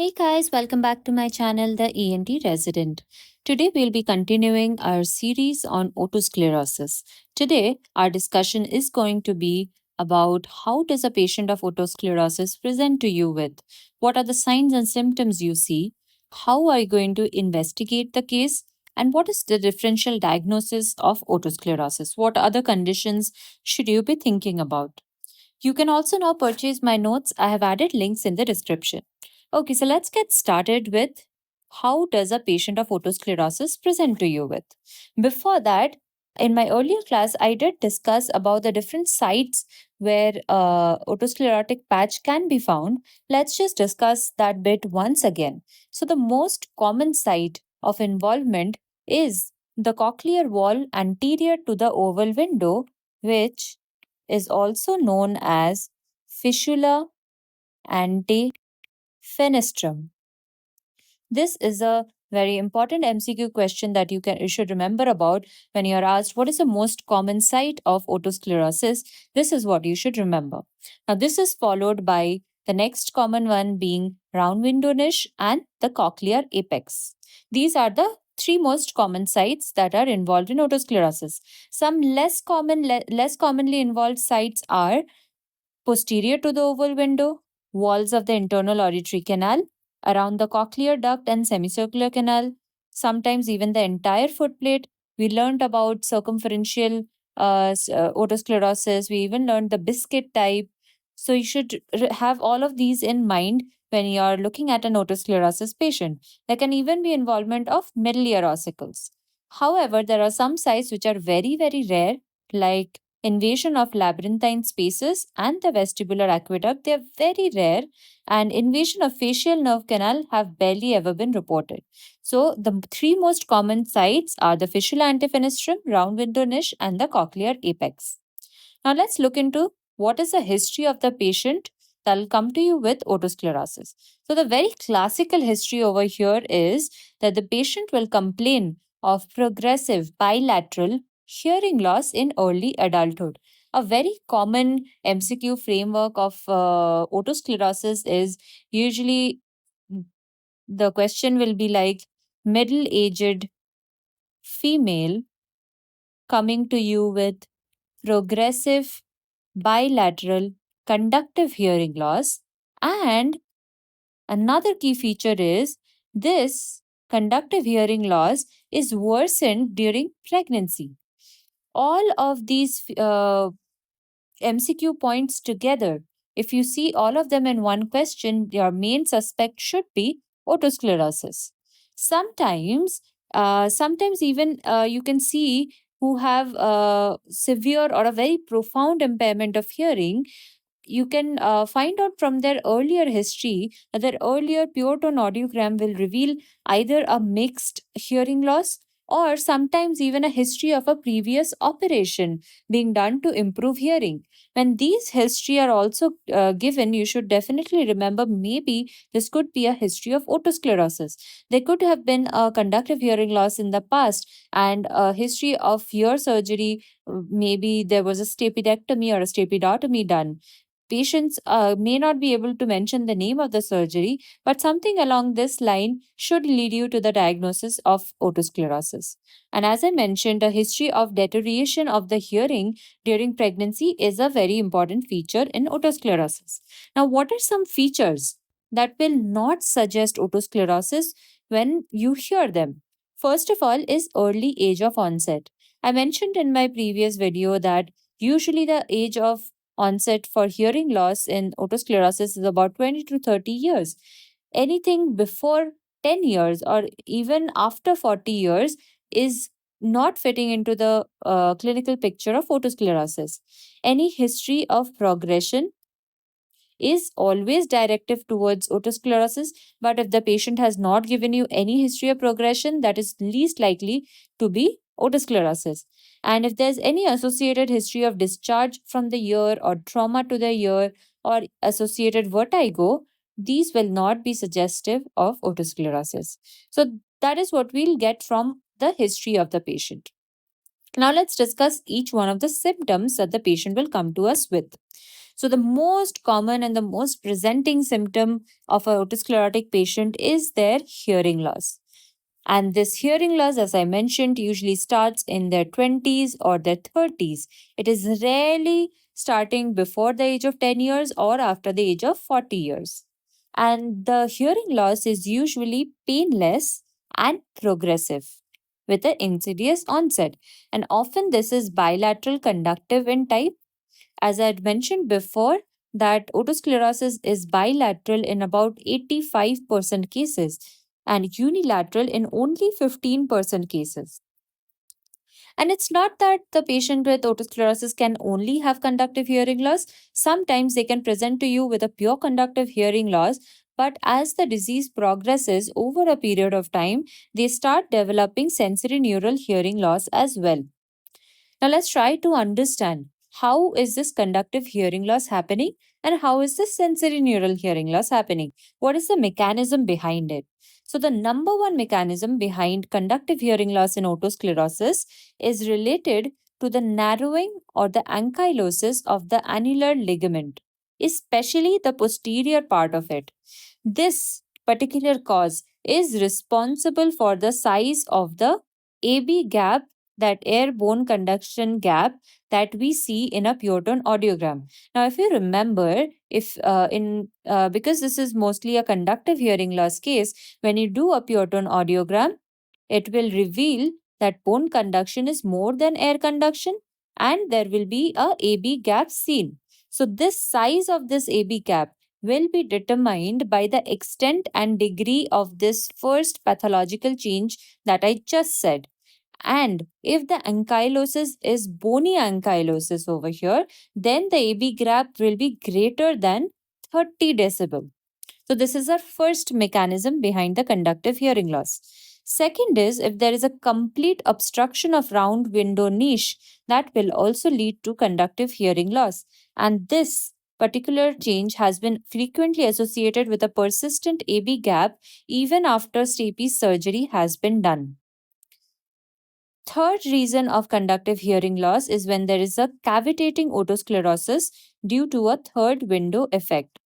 Hey guys, welcome back to my channel, The ENT Resident. Today we'll be continuing our series on otosclerosis. Today, our discussion is going to be about how does a patient of otosclerosis present to you with? What are the signs and symptoms you see? How are you going to investigate the case? And what is the differential diagnosis of otosclerosis? What other conditions should you be thinking about? You can also now purchase my notes. I have added links in the description. Okay, so let's get started with how does a patient of otosclerosis present to you with? Before that, in my earlier class, I did discuss about the different sites where otosclerotic patch can be found. Let's just discuss that bit once again. So the most common site of involvement is the cochlear wall anterior to the oval window, which is also known as fistula anti-fenestrum. This is a very important MCQ question that you should remember about when you are asked what is the most common site of otosclerosis. This is what you should remember. Now, this is followed by the next common one being round window niche and the cochlear apex. These are the three most common sites that are involved in otosclerosis. Some less commonly involved sites are posterior to the oval window, walls of the internal auditory canal, around the cochlear duct and semicircular canal, sometimes even the entire foot plate. We learned about circumferential otosclerosis. We even learned the biscuit type. So you should have all of these in mind when you are looking at an otosclerosis patient. There can even be involvement of middle ear ossicles. However, there are some sites which are very, very rare, like invasion of labyrinthine spaces and the vestibular aqueduct. They are very rare, and invasion of facial nerve canal have barely ever been reported. So the three most common sites are the fistula antifenestrum, round window niche, and the cochlear apex. Now let's look into what is the history of the patient that will come to you with otosclerosis. So the very classical history over here is that the patient will complain of progressive bilateral hearing loss in early adulthood. A very common MCQ framework of otosclerosis is usually the question will be like middle aged female coming to you with progressive bilateral conductive hearing loss. And another key feature is this conductive hearing loss is worsened during pregnancy. All of these MCQ points together, if you see all of them in one question, your main suspect should be otosclerosis. Sometimes even you can see who have severe or a very profound impairment of hearing. You can find out from their earlier history that their earlier pure tone audiogram will reveal either a mixed hearing loss or sometimes even a history of a previous operation being done to improve hearing. When these history are also given, you should definitely remember maybe this could be a history of otosclerosis. There could have been a conductive hearing loss in the past and a history of ear surgery. Maybe there was a stapedectomy or a stapedotomy done. Patients may not be able to mention the name of the surgery, but something along this line should lead you to the diagnosis of otosclerosis. And as I mentioned, a history of deterioration of the hearing during pregnancy is a very important feature in otosclerosis. Now, what are some features that will not suggest otosclerosis when you hear them? First of all, is early age of onset. I mentioned in my previous video that usually the age of onset for hearing loss in otosclerosis is about 20 to 30 years. Anything before 10 years or even after 40 years is not fitting into the clinical picture of otosclerosis. Any history of progression is always directive towards otosclerosis, but if the patient has not given you any history of progression, that is least likely to be otosclerosis. And if there's any associated history of discharge from the ear or trauma to the ear or associated vertigo, these will not be suggestive of otosclerosis. So that is what we'll get from the history of the patient. Now let's discuss each one of the symptoms that the patient will come to us with. So the most common and the most presenting symptom of a otosclerotic patient is their hearing loss. And this hearing loss, as I mentioned, usually starts in their 20s or their 30s. It is rarely starting before the age of 10 years or after the age of 40 years. And the hearing loss is usually painless and progressive with an insidious onset. And often this is bilateral conductive in type. As I had mentioned before, that otosclerosis is bilateral in about 85% cases and unilateral in only 15% cases. And it's not that the patient with otosclerosis can only have conductive hearing loss. Sometimes they can present to you with a pure conductive hearing loss, but as the disease progresses over a period of time, they start developing sensory neural hearing loss as well. Now let's try to understand how is this conductive hearing loss happening and how is this sensory neural hearing loss happening? What is the mechanism behind it? So the number one mechanism behind conductive hearing loss in otosclerosis is related to the narrowing or the ankylosis of the annular ligament, especially the posterior part of it. This particular cause is responsible for the size of the AB gap, that air bone conduction gap that we see in a pure tone audiogram. Now, if you remember, if in because this is mostly a conductive hearing loss case, when you do a pure tone audiogram, it will reveal that bone conduction is more than air conduction, and there will be a AB gap seen. So, this size of this AB gap will be determined by the extent and degree of this first pathological change that I just said. And if the ankylosis is bony ankylosis over here, then the AB gap will be greater than 30 decibel. So, this is our first mechanism behind the conductive hearing loss. Second is if there is a complete obstruction of round window niche, that will also lead to conductive hearing loss. And this particular change has been frequently associated with a persistent AB gap even after stapes surgery has been done. Third reason of conductive hearing loss is when there is a cavitating otosclerosis due to a third window effect.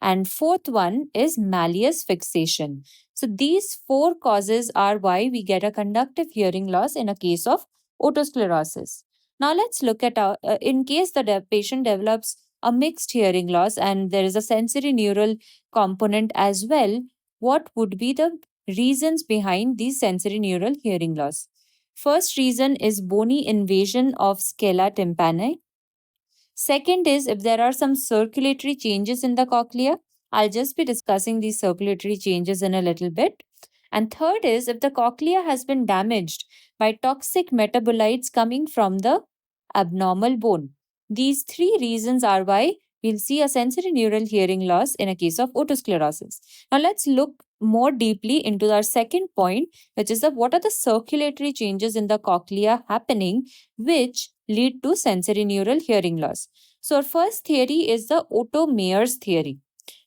And fourth one is malleus fixation. So these four causes are why we get a conductive hearing loss in a case of otosclerosis. Now let's look at in case the patient develops a mixed hearing loss and there is a sensory neural component as well, what would be the reasons behind these sensory neural hearing loss? First reason is bony invasion of scala tympani. Second is if there are some circulatory changes in the cochlea. I'll just be discussing these circulatory changes in a little bit. And third is if the cochlea has been damaged by toxic metabolites coming from the abnormal bone. These three reasons are why we'll see a sensory neural hearing loss in a case of otosclerosis. Now let's look more deeply into our second point, which is what are the circulatory changes in the cochlea happening which lead to sensory neural hearing loss. So our first theory is the Otto-Meyer's theory.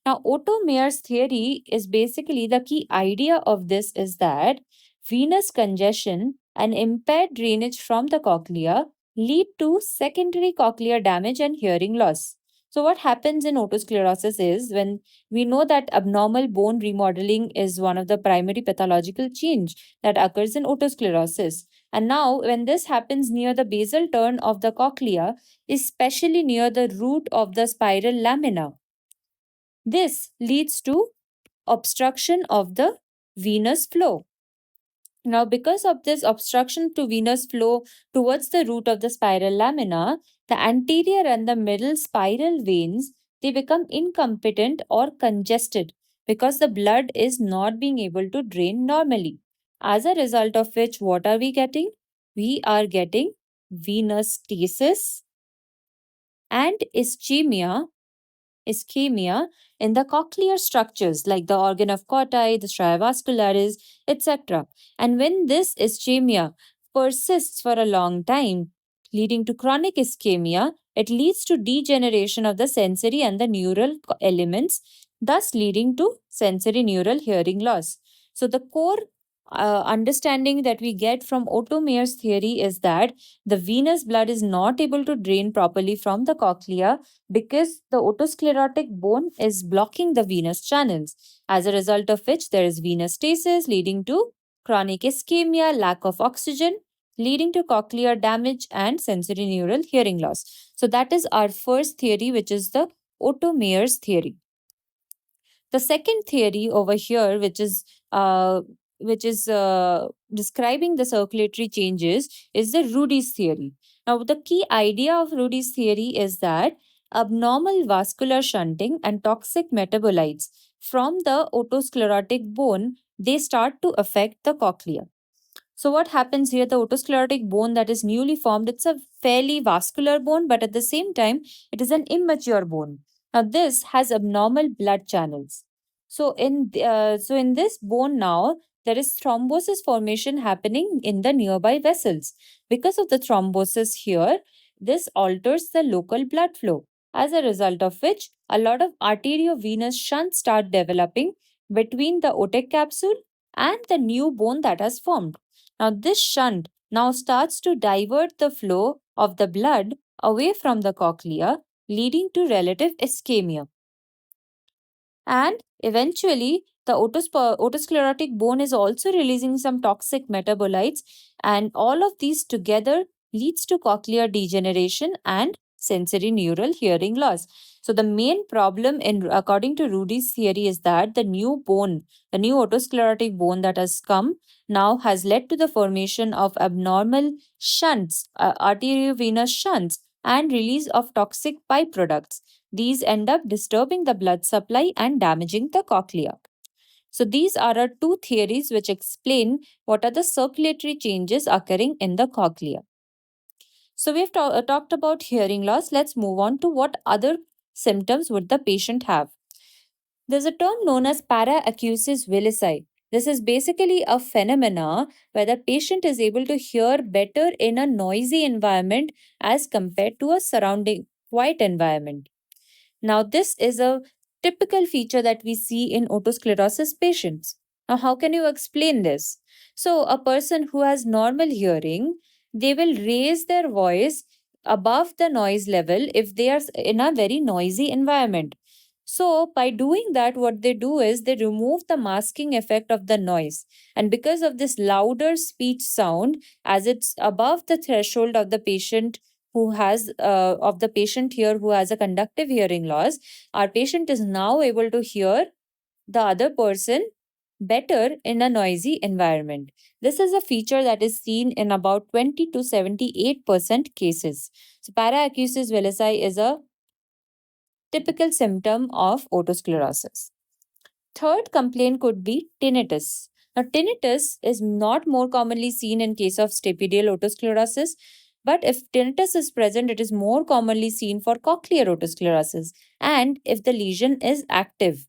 Now, Otto-Meyer's theory is basically the key idea of this is that venous congestion and impaired drainage from the cochlea lead to secondary cochlear damage and hearing loss. So, what happens in otosclerosis is when we know that abnormal bone remodeling is one of the primary pathological change that occurs in otosclerosis. And now, when this happens near the basal turn of the cochlea, especially near the root of the spiral lamina, this leads to obstruction of the venous flow. Now, because of this obstruction to venous flow towards the root of the spiral lamina, the anterior and the middle spiral veins, they become incompetent or congested because the blood is not being able to drain normally. As a result of which, what are we getting? We are getting venous stasis and ischemia in the cochlear structures like the organ of Corti, the stria vascularis, etc. And when this ischemia persists for a long time, leading to chronic ischemia, it leads to degeneration of the sensory and the neural elements, thus leading to sensory neural hearing loss. So the core understanding that we get from Otto Mayer's theory is that the venous blood is not able to drain properly from the cochlea because the otosclerotic bone is blocking the venous channels. As a result of which, there is venous stasis leading to chronic ischemia, lack of oxygen, leading to cochlear damage and sensory neural hearing loss. So, that is our first theory, which is the Otto Mayer's theory. The second theory over here, which is describing the circulatory changes, is the Rudy's theory. Now, the key idea of Rudy's theory is that abnormal vascular shunting and toxic metabolites from the otosclerotic bone, they start to affect the cochlea. So what happens here? The otosclerotic bone that is newly formed, it's a fairly vascular bone, but at the same time, it is an immature bone. Now this has abnormal blood channels. So in this bone now, there is thrombosis formation happening in the nearby vessels. Because of the thrombosis here, this alters the local blood flow. As a result of which, a lot of arteriovenous shunts start developing between the otic capsule and the new bone that has formed. Now, this shunt now starts to divert the flow of the blood away from the cochlea, leading to relative ischemia. And eventually, the otosclerotic bone is also releasing some toxic metabolites, and all of these together leads to cochlear degeneration and sensory neural hearing loss. So the main problem in according to Rudy's theory is that the new bone, the new otosclerotic bone that has come now has led to the formation of abnormal shunts, arteriovenous shunts, and release of toxic byproducts. These end up disturbing the blood supply and damaging the cochlea. So, these are our two theories which explain what are the circulatory changes occurring in the cochlea. So, we have talked about hearing loss. Let's move on to what other symptoms would the patient have. There's a term known as Paracusis willisi. This is basically a phenomena where the patient is able to hear better in a noisy environment as compared to a surrounding quiet environment. Now, this is a typical feature that we see in otosclerosis patients. Now, how can you explain this? So, a person who has normal hearing, they will raise their voice above the noise level if they are in a very noisy environment. So, by doing that, what they do is they remove the masking effect of the noise. And because of this louder speech sound, as it's above the threshold of the patient who has of the patient here who has a conductive hearing loss, our patient is now able to hear the other person better in a noisy environment. This is a feature that is seen in about 20 to 78% cases. So paracusis willisi is a typical symptom of otosclerosis. Third complaint could be tinnitus. Now, tinnitus is not more commonly seen in case of stapedial otosclerosis, but if tinnitus is present, it is more commonly seen for cochlear otosclerosis and if the lesion is active.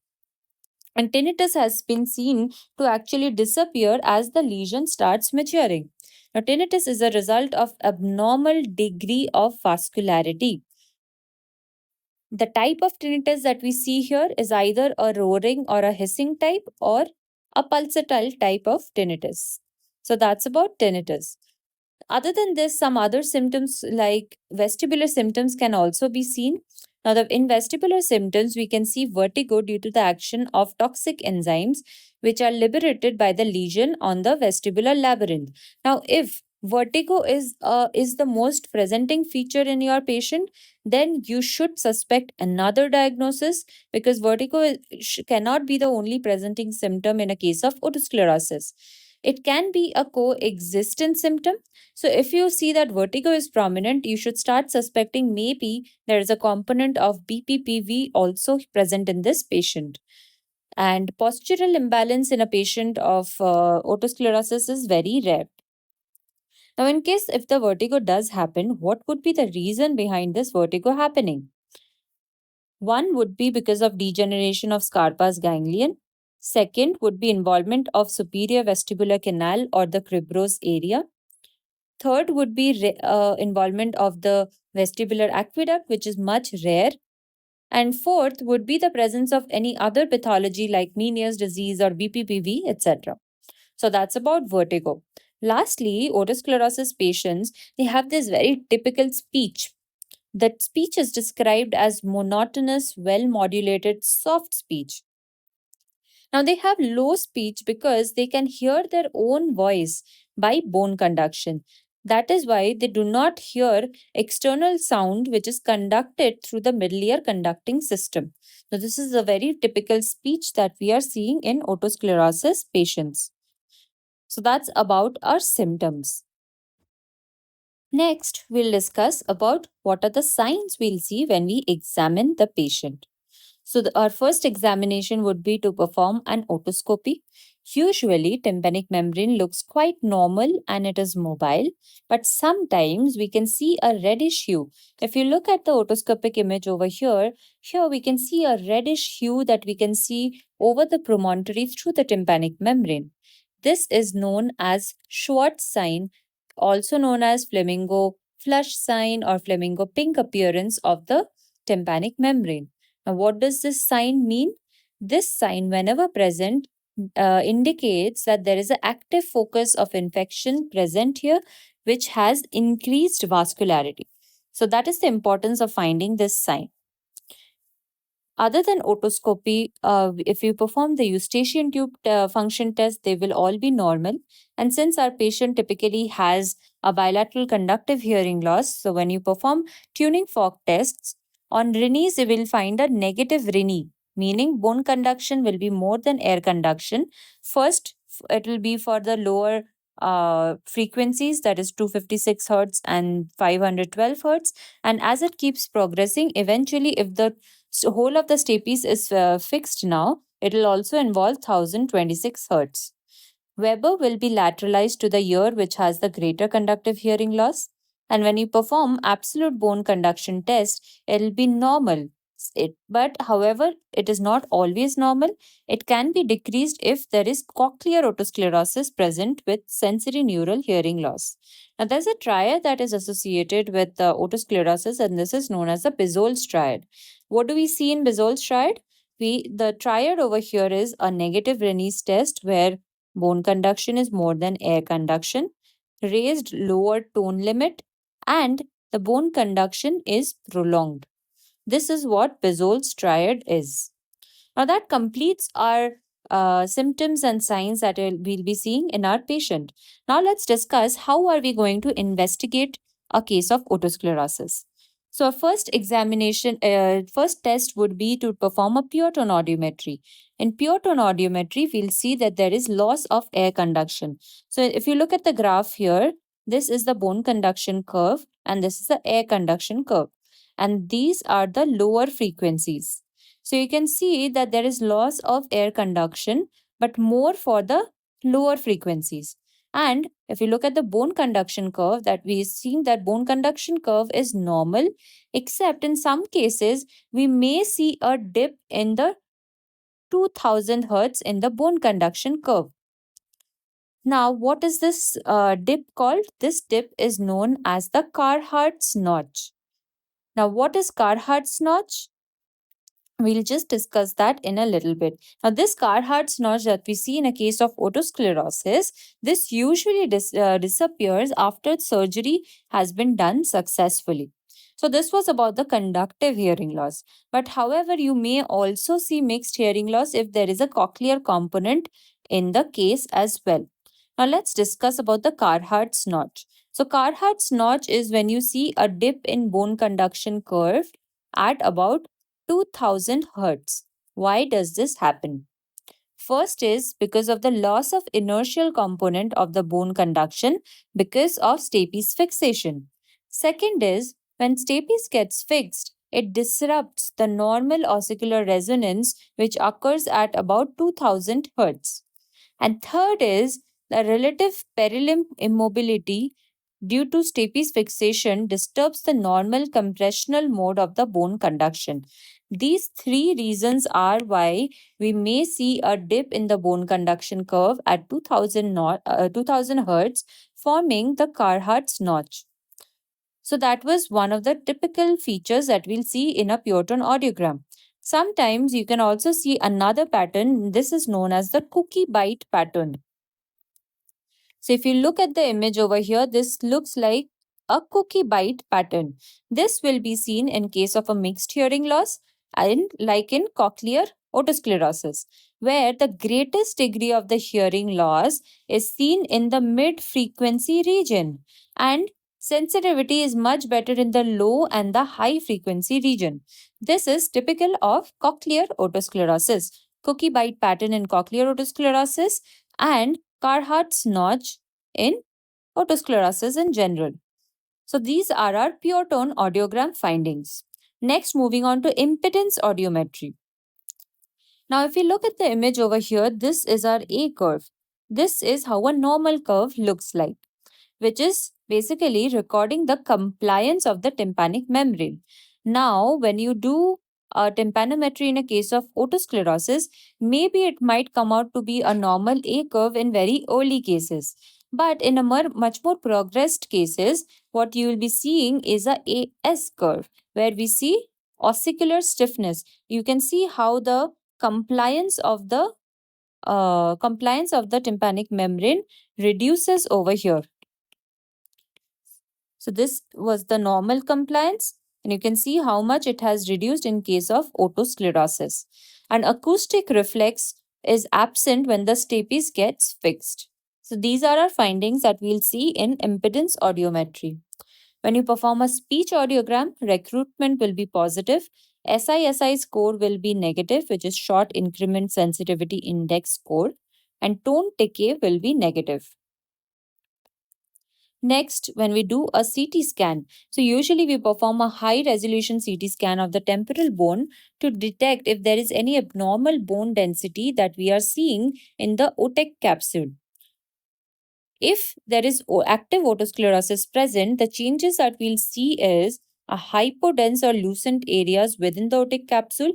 And tinnitus has been seen to actually disappear as the lesion starts maturing. Now, tinnitus is a result of abnormal degree of vascularity. The type of tinnitus that we see here is either a roaring or a hissing type or a pulsatile type of tinnitus. So that's about tinnitus. Other than this, some other symptoms like vestibular symptoms can also be seen. Now, in vestibular symptoms, we can see vertigo due to the action of toxic enzymes which are liberated by the lesion on the vestibular labyrinth. Now, if vertigo is the most presenting feature in your patient, then you should suspect another diagnosis because vertigo cannot be the only presenting symptom in a case of otosclerosis. It can be a coexistent symptom. So, if you see that vertigo is prominent, you should start suspecting maybe there is a component of BPPV also present in this patient. And postural imbalance in a patient of otosclerosis is very rare. Now, in case if the vertigo does happen, what could be the reason behind this vertigo happening? One would be because of degeneration of Scarpa's ganglion. Second would be involvement of superior vestibular canal or the cribrous area. Third would be involvement of the vestibular aqueduct, which is much rare. And fourth would be the presence of any other pathology like Meniere's disease or BPPV, etc. So that's about vertigo. Lastly, otosclerosis patients, they have this very typical speech. That speech is described as monotonous, well modulated, soft speech. Now, they have low speech because they can hear their own voice by bone conduction. That is why they do not hear external sound which is conducted through the middle ear conducting system. So, this is a very typical speech that we are seeing in otosclerosis patients. So, that's about our symptoms. Next, we'll discuss about what are the signs we'll see when we examine the patient. So, our first examination would be to perform an otoscopy. Usually, tympanic membrane looks quite normal and it is mobile, but sometimes we can see a reddish hue. If you look at the otoscopic image over here we can see a reddish hue that we can see over the promontory through the tympanic membrane. This is known as Schwartze sign, also known as flamingo flush sign or flamingo pink appearance of the tympanic membrane. Now, what does this sign mean? This sign, whenever present, indicates that there is an active focus of infection present here, which has increased vascularity. So, that is the importance of finding this sign. Other than otoscopy, if you perform the eustachian tube function test, they will all be normal. And since our patient typically has a bilateral conductive hearing loss, so when you perform tuning fork tests, on Rinne's, you will find a negative Rinne, meaning bone conduction will be more than air conduction. First, it will be for the lower frequencies, that is 256 hertz and 512 hertz. And as it keeps progressing, eventually, if the whole of the stapes is fixed now, it will also involve 1026 hertz. Weber will be lateralized to the ear which has the greater conductive hearing loss. And when you perform absolute bone conduction test, it will be normal. But however, it is not always normal. It can be decreased if there is cochlear otosclerosis present with sensory neural hearing loss. Now, there's a triad that is associated with otosclerosis, and this is known as the Bisol's triad. What do we see in Bisol's triad? The triad over here is a negative Rennie's test where bone conduction is more than air conduction, raised lower tone limit, and the bone conduction is prolonged. This is what Bisol's triad is. Now, that completes our symptoms and signs that we'll be seeing in our patient. Now, let's discuss how are we going to investigate a case of otosclerosis. So, our first test would be to perform a pure tone audiometry. In pure tone audiometry, we'll see that there is loss of air conduction. So, if you look at the graph here, this is the bone conduction curve and this is the air conduction curve. And these are the lower frequencies. So you can see that there is loss of air conduction, but more for the lower frequencies. And if you look at the bone conduction curve, that we've seen that bone conduction curve is normal, except in some cases, we may see a dip in the 2000 hertz in the bone conduction curve. Now, what is this dip called? This dip is known as the Carhart's notch. Now, what is Carhart's notch? We'll just discuss that in a little bit. Now, this Carhart's notch that we see in a case of otosclerosis, this usually disappears after surgery has been done successfully. So, this was about the conductive hearing loss. But, however, you may also see mixed hearing loss if there is a cochlear component in the case as well. Now, let's discuss about the Carhart's notch. So, Carhart's notch is when you see a dip in bone conduction curve at about 2000 hertz. Why does this happen? First is because of the loss of inertial component of the bone conduction because of stapes fixation. Second is when stapes gets fixed, it disrupts the normal ossicular resonance which occurs at about 2000 hertz. And third is the relative perilimb immobility due to stapes fixation disturbs the normal compressional mode of the bone conduction. These three reasons are why we may see a dip in the bone conduction curve at 2000 hertz, forming the Carhart's notch. So that was one of the typical features that we'll see in a pure tone audiogram. Sometimes you can also see another pattern. This is known as the cookie bite pattern. So if you look at the image over here, this looks like a cookie bite pattern. This will be seen in case of a mixed hearing loss and like in cochlear otosclerosis, where the greatest degree of the hearing loss is seen in the mid-frequency region and sensitivity is much better in the low and the high frequency region. This is typical of cochlear otosclerosis, cookie bite pattern in cochlear otosclerosis, and Carhart's notch in otosclerosis in general. So these are our pure tone audiogram findings. Next, moving on to impedance audiometry. Now, if you look at the image over here, this is our A curve. This is how a normal curve looks like, which is basically recording the compliance of the tympanic membrane. Now, when you do a tympanometry in a case of otosclerosis, maybe it might come out to be a normal A curve in very early cases. But in a much more progressed cases, what you will be seeing is a AS curve, where we see ossicular stiffness. You can see how the compliance of the tympanic membrane reduces over here. So this was the normal compliance, and you can see how much it has reduced in case of otosclerosis. An acoustic reflex is absent when the stapes gets fixed. So these are our findings that we'll see in impedance audiometry. When you perform a speech audiogram, recruitment will be positive. SISI score will be negative, which is short increment sensitivity index score, and tone decay will be negative. Next, when we do a CT scan, so usually we perform a high resolution CT scan of the temporal bone to detect if there is any abnormal bone density that we are seeing in the otic capsule. If there is active otosclerosis present, the changes that we'll see is a hypodense or lucent areas within the otic capsule,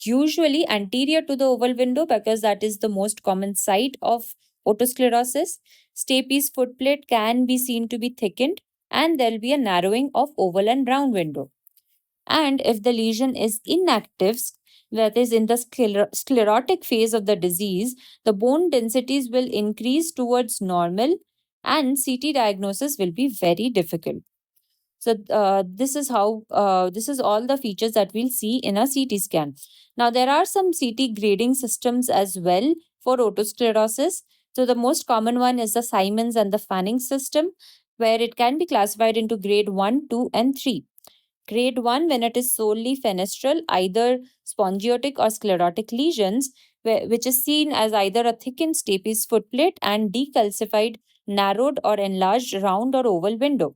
usually anterior to the oval window because that is the most common site of otosclerosis. Stapes footplate can be seen to be thickened and there will be a narrowing of oval and round window. And if the lesion is inactive, that is in the sclerotic phase of the disease, the bone densities will increase towards normal and CT diagnosis will be very difficult. So this is all the features that we'll see in a CT scan. Now there are some CT grading systems as well for otosclerosis. So the most common one is the Symons and the Fanning system, where it can be classified into grade 1, 2, and 3. Grade 1, when it is solely fenestral, either spongiotic or sclerotic lesions, which is seen as either a thickened stapes footplate and decalcified, narrowed, or enlarged round or oval window.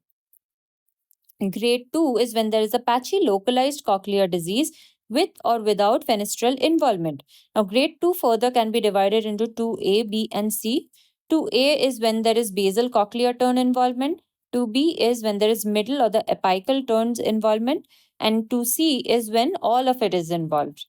Grade 2 is when there is a patchy localized cochlear disease with or without fenestral involvement. Now, grade 2 further can be divided into 2A, B, and C. 2A is when there is basal cochlear turn involvement. 2B is when there is middle or the apical turns involvement. And 2C is when all of it is involved.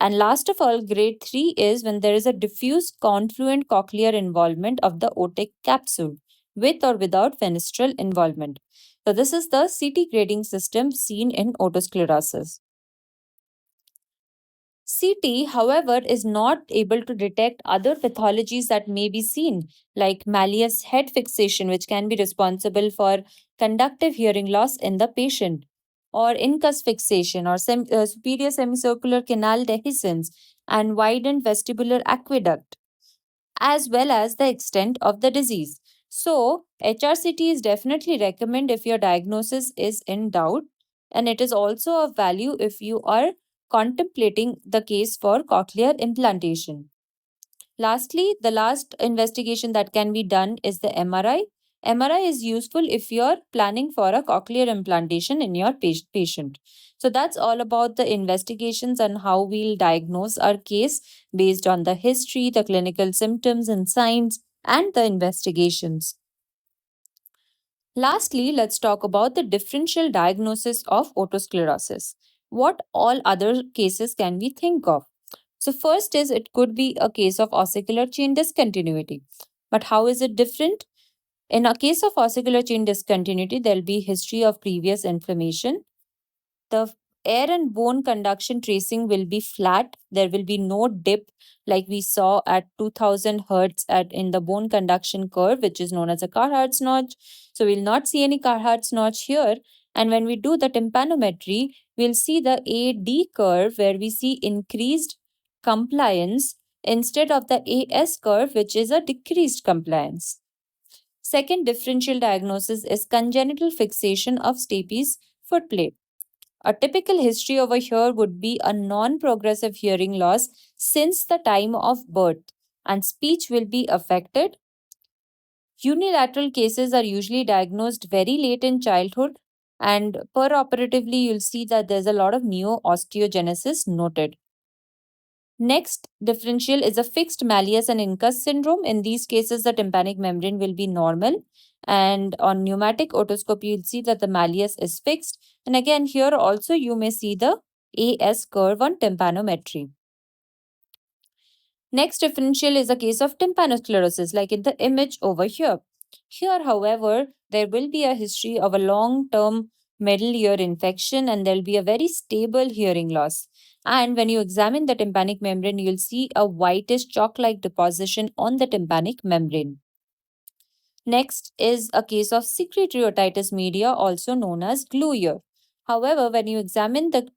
And last of all, grade 3 is when there is a diffuse confluent cochlear involvement of the otic capsule with or without fenestral involvement. So this is the CT grading system seen in otosclerosis. CT, however, is not able to detect other pathologies that may be seen, like malleus head fixation, which can be responsible for conductive hearing loss in the patient, or incus fixation, or superior semicircular canal dehiscence, and widened vestibular aqueduct, as well as the extent of the disease. So, HRCT is definitely recommend if your diagnosis is in doubt, and it is also of value if you are contemplating the case for cochlear implantation. Lastly, the last investigation that can be done is the MRI. MRI is useful if you're planning for a cochlear implantation in your patient. So that's all about the investigations and how we'll diagnose our case based on the history, the clinical symptoms and signs, and the investigations. Lastly, let's talk about the differential diagnosis of otosclerosis. What all other cases can we think of? So, first is it could be a case of ossicular chain discontinuity. But how is it different? In a case of ossicular chain discontinuity, there will be history of previous inflammation. The air and bone conduction tracing will be flat. There will be no dip like we saw at 2000 hertz in the bone conduction curve, which is known as a Carhart's notch. So we'll not see any Carhart's notch here. And when we do the tympanometry, we'll see the AD curve where we see increased compliance instead of the AS curve, which is a decreased compliance. Second differential diagnosis is congenital fixation of stapes footplate. A typical history over here would be a non progressive hearing loss since the time of birth, and speech will be affected. Unilateral cases are usually diagnosed very late in childhood, and peroperatively, you'll see that there's a lot of neo-osteogenesis noted. Next differential is a fixed malleus and incus syndrome. In these cases, the tympanic membrane will be normal. And on pneumatic otoscopy, you'll see that the malleus is fixed. And again, here also you may see the AS curve on tympanometry. Next differential is a case of tympanosclerosis, like in the image over here. Here, however, there will be a history of a long-term middle ear infection and there will be a very stable hearing loss. And when you examine the tympanic membrane, you'll see a whitish chalk-like deposition on the tympanic membrane. Next is a case of secretory otitis media, also known as glue ear. However, when you examine the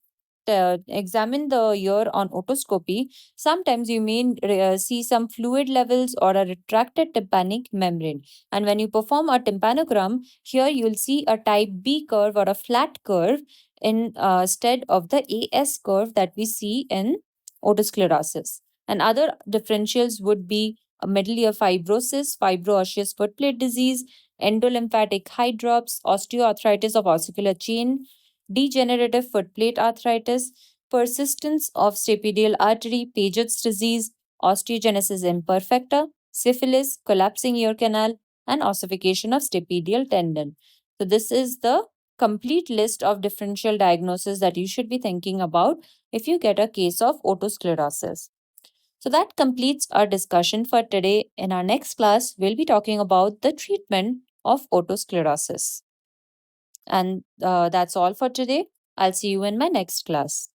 ear on otoscopy, sometimes you may see some fluid levels or a retracted tympanic membrane. And when you perform a tympanogram, here you'll see a type B curve or a flat curve instead of the AS curve that we see in otosclerosis. And other differentials would be a middle ear fibrosis, fibroosseous footplate disease, endolymphatic hydrops, osteoarthritis of ossicular chain, degenerative footplate arthritis, persistence of stapedial artery, Paget's disease, osteogenesis imperfecta, syphilis, collapsing ear canal, and ossification of stapedial tendon. So this is the complete list of differential diagnoses that you should be thinking about if you get a case of otosclerosis. So that completes our discussion for today. In our next class, we'll be talking about the treatment of otosclerosis. And that's all for today. I'll see you in my next class.